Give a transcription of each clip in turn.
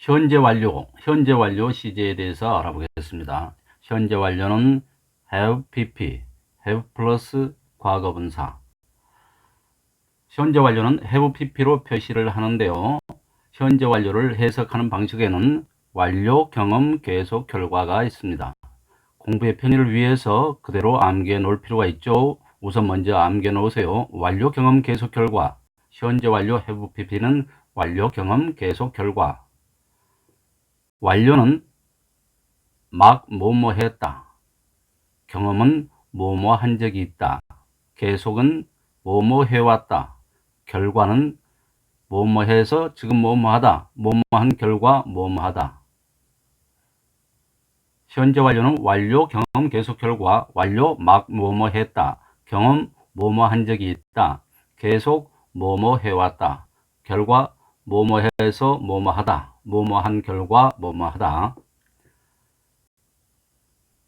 현재 완료 시제에 대해서 알아보겠습니다. 현재 완료는 have pp, have 플러스 과거분사. 현재 완료는 have pp로 표시를 하는데요. 현재 완료를 해석하는 방식에는 완료, 경험, 계속, 결과가 있습니다. 공부의 편의를 위해서 그대로 암기해 놓을 필요가 있죠. 우선 먼저 암기해 놓으세요. 완료, 경험, 계속, 결과. 현재 완료 have pp는 완료, 경험, 계속, 결과. 완료는 막 뭐뭐 했다. 경험은 뭐뭐 한 적이 있다. 계속은 뭐뭐 해왔다. 결과는 뭐뭐 해서 지금 뭐뭐 하다. 뭐뭐 한 결과 뭐뭐 하다. 현재 완료는 완료, 경험, 계속, 결과. 완료, 막 뭐뭐 했다. 경험, 뭐뭐 한 적이 있다. 계속 뭐뭐 해왔다. 결과, 뭐뭐 해서 뭐뭐 하다. 뭐뭐 한 결과 뭐뭐 하다.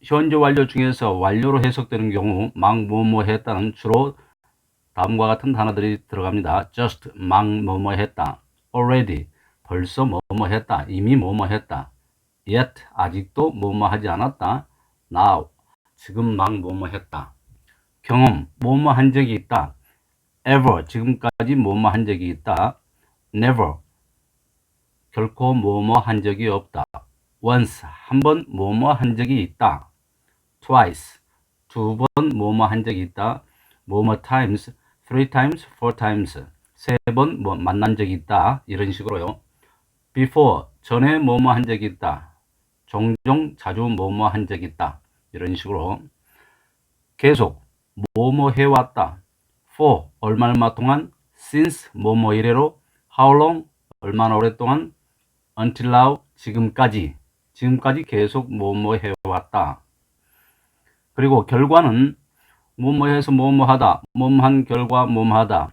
현재 완료 중에서 완료로 해석되는 경우 막 뭐뭐 했다는 주로 다음과 같은 단어들이 들어갑니다. just 막 뭐뭐 했다. already 벌써 뭐뭐 했다. 이미 뭐뭐 했다. yet 아직도 뭐뭐 하지 않았다. now 지금 막 뭐뭐 했다. 경험 뭐뭐 한 적이 있다. ever 지금까지 뭐뭐 한 적이 있다. never 결코 뭐뭐 한 적이 없다. once 한 번 뭐뭐 한 적이 있다. twice 두 번 뭐뭐 한 적이 있다. 뭐뭐 times, three times, four times 세 번 뭐 만난 적이 있다. 이런 식으로요. before 전에 뭐뭐 한 적이 있다. 종종 자주 뭐뭐 한 적이 있다. 이런 식으로 계속 뭐뭐 해왔다. for 얼마 동안 since 뭐뭐 이래로 how long 얼마나 오랫동안 until now 지금까지 계속 뭐뭐 해왔다. 그리고 결과는 뭐뭐 해서 뭐뭐 하다. 뭐뭐 한 결과 뭐뭐 하다.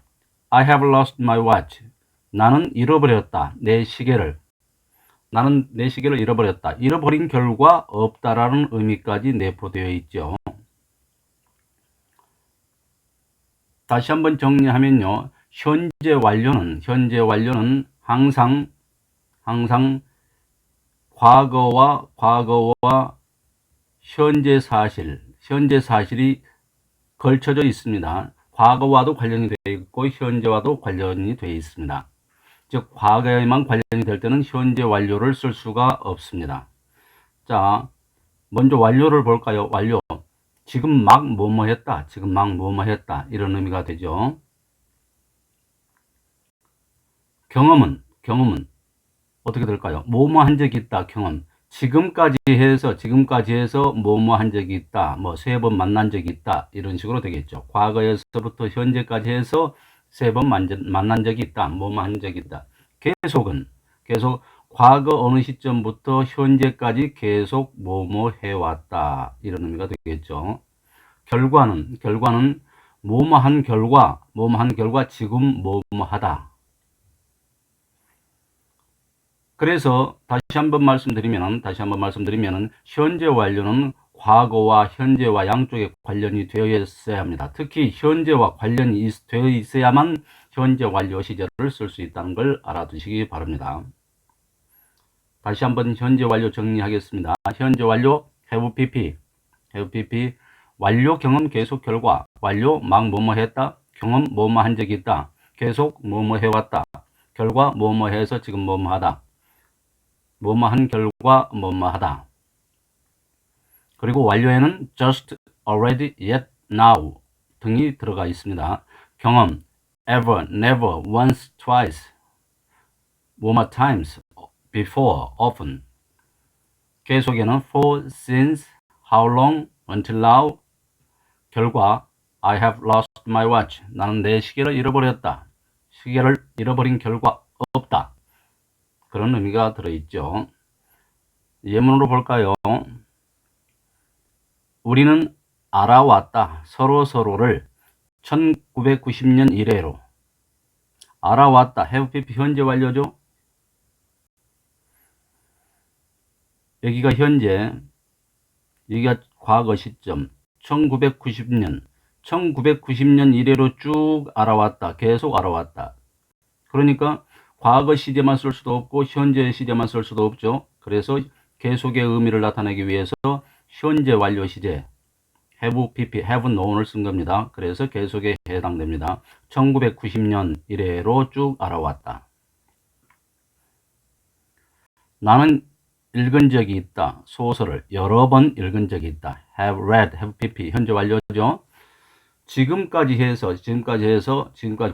I have lost my watch. 나는 잃어버렸다. 내 시계를. 나는 내 시계를 잃어버렸다. 잃어버린 결과 없다라는 의미까지 내포되어 있죠. 다시 한번 정리하면요. 현재 완료는 항상 과거와 현재 사실이 걸쳐져 있습니다. 과거와도 관련이 되어 있고 현재와도 관련이 되어 있습니다. 즉 과거에만 관련이 될 때는 현재 완료를 쓸 수가 없습니다. 자, 먼저 완료를 볼까요? 완료. 지금 막 뭐뭐 했다. 이런 의미가 되죠. 경험은 어떻게 될까요? 뭐뭐 한 적이 있다. 경험. 지금까지 해서 뭐뭐 한 적이 있다. 뭐 세 번 만난 적이 있다. 이런 식으로 되겠죠. 과거에서부터 현재까지 해서 세 번 만난 적이 있다. 뭐뭐 한 적이 있다. 계속 과거 어느 시점부터 현재까지 계속 뭐뭐 해왔다. 이런 의미가 되겠죠. 결과는 뭐뭐 한 결과 지금 뭐뭐 하다. 그래서 다시 한번 말씀드리면 현재 완료는 과거와 현재와 양쪽에 관련이 되어 있어야 합니다. 특히 현재와 관련이 되어 있어야만 현재 완료 시제를 쓸 수 있다는 걸 알아두시기 바랍니다. 다시 한번 현재 완료 정리하겠습니다. 현재 완료 have pp 완료 경험 계속 결과 완료 막 뭐뭐 했다 경험 뭐뭐 한 적이 있다 계속 뭐뭐 해왔다 결과 뭐뭐 해서 지금 뭐뭐 하다 뭐뭐 한 결과 뭐뭐 하다. 그리고 완료에는 just, already, yet, now 등이 들어가 있습니다. 경험 ever, never, once, twice, 뭐뭐 times, before, often. 계속에는 for, since, how long, until now. 결과 I have lost my watch. 나는 내 시계를 잃어버렸다. 시계를 잃어버린 결과 없다. 그런 의미가 들어있죠. 예문으로 볼까요? 우리는 알아왔다. 서로를 1990년 이래로 알아왔다. have pp 현재 완료죠. 여기가 현재, 여기가 과거 시점 1990년 이래로 쭉 알아왔다. 계속 알아왔다. 그러니까 과거 시제만 쓸 수도 없고 현재 시제만 쓸 수도 없죠. 그래서 계속의 의미를 나타내기 위해서 현재 완료 시제 have, pp, have known을 쓴 겁니다. 그래서 계속에 해당됩니다. 1990년 이래로 쭉 알아왔다. 나는 읽은 적이 있다. 소설을 여러 번 읽은 적이 있다. have read, have pp, 현재 완료죠. 지금까지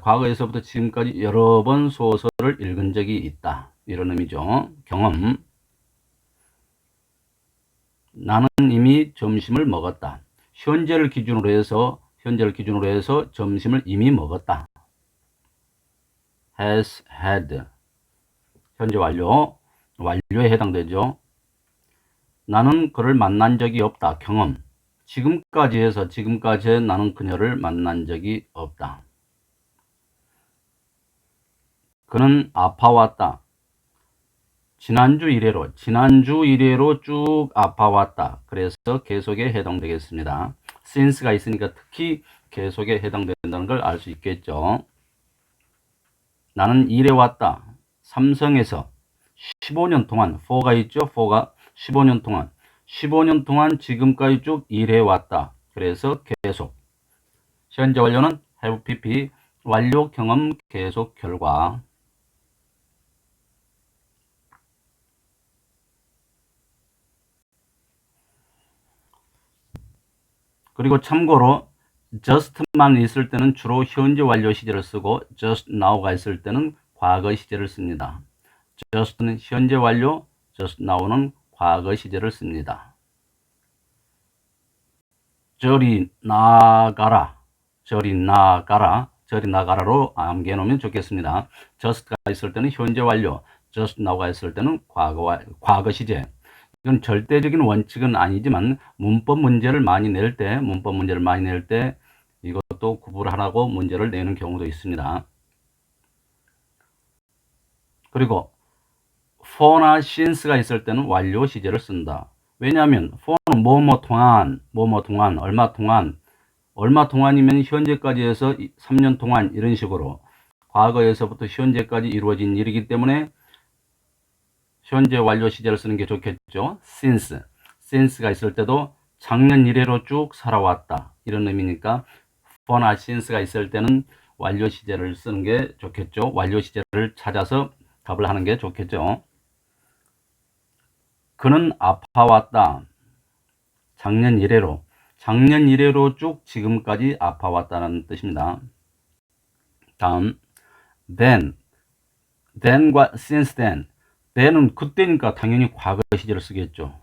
과거에서부터 지금까지 여러 번 소설을 읽은 적이 있다. 이런 의미죠. 경험. 나는 이미 점심을 먹었다. 현재를 기준으로 해서 점심을 이미 먹었다. has had. 현재 완료에 해당되죠. 나는 그를 만난 적이 없다. 경험. 지금까지 나는 그녀를 만난 적이 없다. 그는 아파왔다. 지난주 이래로 쭉 아파왔다. 그래서 계속에 해당되겠습니다. since가 있으니까 특히 계속에 해당된다는 걸 알 수 있겠죠. 나는 일해왔다. 삼성에서 15년 동안, for가 있죠? for가 15년 동안 지금까지 쭉 일해왔다. 그래서 계속. 현재 완료는 have pp, 완료 경험 계속 결과. 그리고 참고로 just만 있을 때는 주로 현재 완료 시제를 쓰고 just now가 있을 때는 과거 시제를 씁니다. just는 현재 완료, just now는 과거 시제를 씁니다. 저리 나가라로 암기해 놓으면 좋겠습니다. just가 있을 때는 현재 완료, just now가 있을 때는 과거 시제. 이건 절대적인 원칙은 아니지만 문법 문제를 많이 낼 때 이것도 구분하라고 문제를 내는 경우도 있습니다. 그리고 for나 since가 있을 때는 완료 시제를 쓴다. 왜냐하면 for는 뭐뭐 동안, 얼마 동안이면 현재까지 해서 3년 동안 이런 식으로 과거에서부터 현재까지 이루어진 일이기 때문에 현재 완료 시제를 쓰는 게 좋겠죠. since가 있을 때도 작년 이래로 쭉 살아왔다. 이런 의미니까 for나 since가 있을 때는 완료 시제를 쓰는 게 좋겠죠. 완료 시제를 찾아서 답을 하는 게 좋겠죠. 그는 아파왔다. 작년 이래로 쭉 지금까지 아파왔다는 뜻입니다. 다음 then과 since then은 그때니까 당연히 과거 시제를 쓰겠죠.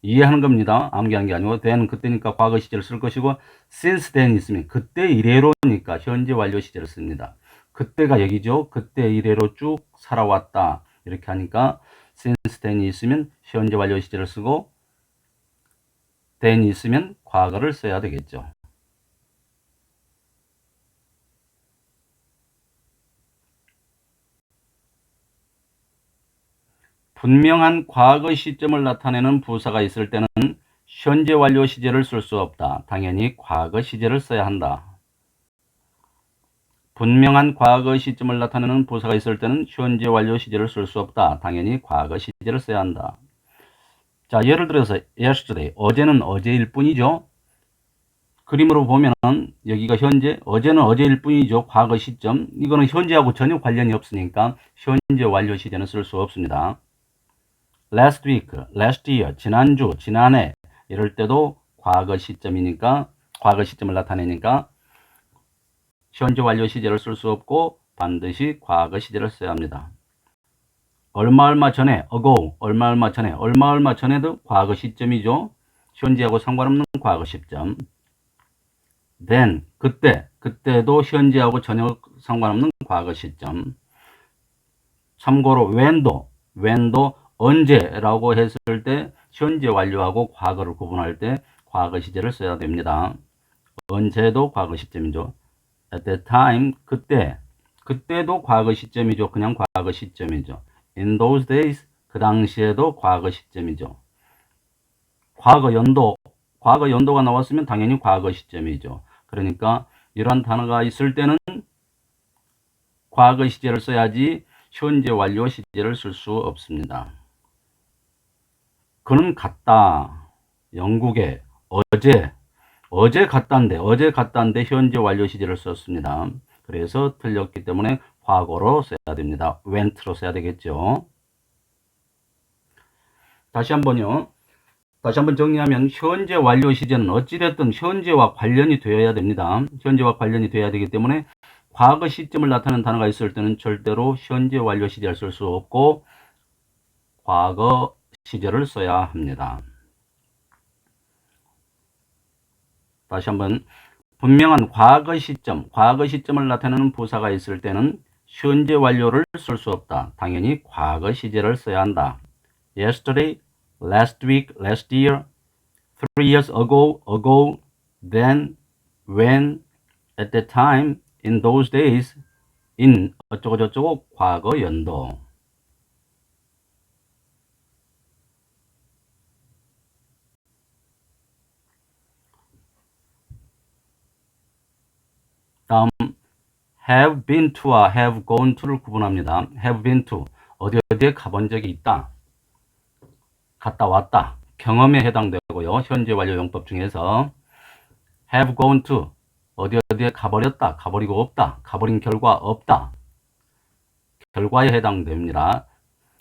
이해하는 겁니다. 암기하는 게 아니고 then은 그때니까 과거 시제를 쓸 것이고 since then 있으면 그때 이래로니까 현재 완료 시제를 씁니다. 그때가 여기죠. 그때 이래로 쭉 살아왔다. 이렇게 하니까 since then이 있으면 현재 완료 시제를 쓰고 then이 있으면 과거를 써야 되겠죠. 분명한 과거 시점을 나타내는 부사가 있을 때는 현재 완료 시제를 쓸 수 없다. 당연히 과거 시제를 써야 한다. 분명한 과거 시점을 나타내는 부사가 있을 때는 현재 완료 시제를 쓸 수 없다. 당연히 과거 시제를 써야 한다. 자, 예를 들어서 yesterday, 어제는 어제일 뿐이죠. 그림으로 보면은 여기가 현재, 어제는 어제일 뿐이죠. 과거 시점. 이거는 현재하고 전혀 관련이 없으니까 현재 완료 시제는 쓸 수 없습니다. last week, last year, 지난주, 지난해 이럴 때도 과거 시점이니까 과거 시점을 나타내니까 현재 완료 시제를 쓸 수 없고 반드시 과거 시제를 써야 합니다. 얼마 전에, ago, 얼마 전에도 과거 시점이죠. 현재하고 상관없는 과거 시점. then, 그때도 현재하고 전혀 상관없는 과거 시점. 참고로 when도 언제라고 했을 때 현재 완료하고 과거를 구분할 때 과거 시제를 써야 됩니다. 언제도 과거 시점이죠. at that time, 그때도 과거 시점이죠. 그냥 과거 시점이죠. in those days, 그 당시에도 과거 시점이죠. 과거 연도가 나왔으면 당연히 과거 시점이죠. 그러니까 이러한 단어가 있을 때는 과거 시제를 써야지 현재 완료 시제를 쓸 수 없습니다. 그는 갔다. 영국에 어제 갔다인데 현재 완료 시제를 썼습니다. 그래서 틀렸기 때문에 과거로 써야 됩니다. went로 써야 되겠죠. 다시 한번 정리하면 현재 완료 시제는 어찌됐든 현재와 관련이 되어야 됩니다. 현재와 관련이 되어야 되기 때문에 과거 시점을 나타내는 단어가 있을 때는 절대로 현재 완료 시제를 쓸 수 없고 과거 시제를 써야 합니다. 다시 한번 분명한 과거 시점을 나타내는 부사가 있을 때는 현재 완료를 쓸 수 없다. 당연히 과거 시제를 써야 한다. Yesterday, last week, last year, 3 years ago, then, when, at that time, in those days, in 어쩌고 저쩌고 과거 연도. 다음 have been to와 have gone to를 구분합니다. have been to 어디에 가본 적이 있다. 갔다 왔다. 경험에 해당되고요. 현재 완료 용법 중에서 have gone to 어디에 가버렸다. 가버리고 없다. 가버린 결과 없다. 결과에 해당됩니다.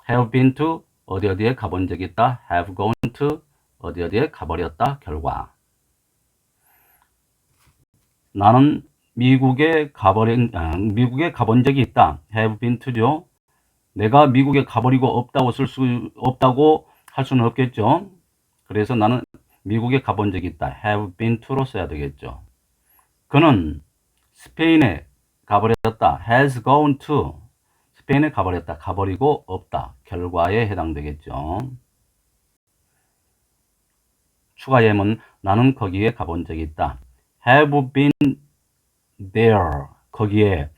have been to 어디에 가본 적이 있다. have gone to 어디에 가버렸다. 결과. 나는 미국에 가본 적이 있다. have been to죠. 내가 미국에 가버리고 없다고 할 수는 없겠죠. 그래서 나는 미국에 가본 적이 있다. have been to로 써야 되겠죠. 그는 스페인에 가버렸다. has gone to 스페인에 가버렸다. 가버리고 없다. 결과에 해당되겠죠. 추가 예문 나는 거기에 가본 적이 있다. have been there 거기에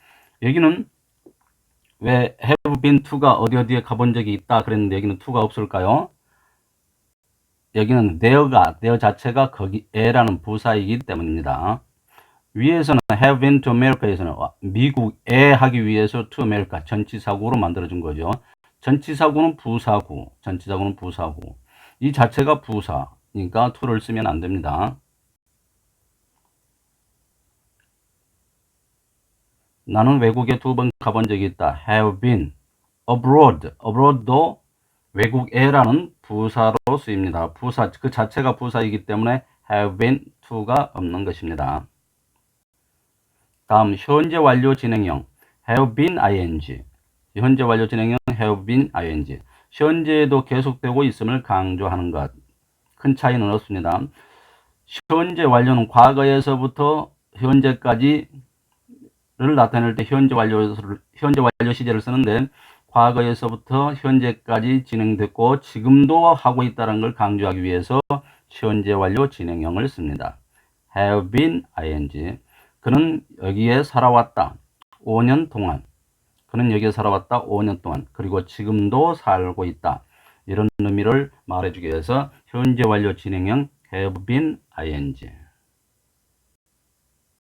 여기는 왜 have been to가 어디에 가본 적이 있다 그랬는데 여기는 to가 없을까요? 여기는 there 자체가 거기에라는 부사이기 때문입니다. 위에서는 have been to America에서는 미국에 하기 위해서 to America 전치사구로 만들어준 거죠. 전치사구는 부사구. 이 자체가 부사니까 to를 쓰면 안 됩니다. 나는 외국에 2번 가본 적이 있다. have been abroad. abroad도 외국에라는 부사로 쓰입니다. 부사 그 자체가 부사이기 때문에 have been to가 없는 것입니다. 다음 현재 완료 진행형 have been ing. 현재 완료 진행형 have been ing. 현재에도 계속되고 있음을 강조하는 것. 큰 차이는 없습니다. 현재 완료는 과거에서부터 현재까지를 나타낼 때 현재 완료 시제를 쓰는데 과거에서부터 현재까지 진행됐고 지금도 하고 있다는 걸 강조하기 위해서 현재 완료 진행형을 씁니다. have been ing. 그는 여기에 살아왔다. 5년 동안. 그는 여기에 살아왔다. 5년 동안. 그리고 지금도 살고 있다. 이런 의미를 말해주기 위해서 현재 완료 진행형 have been ing.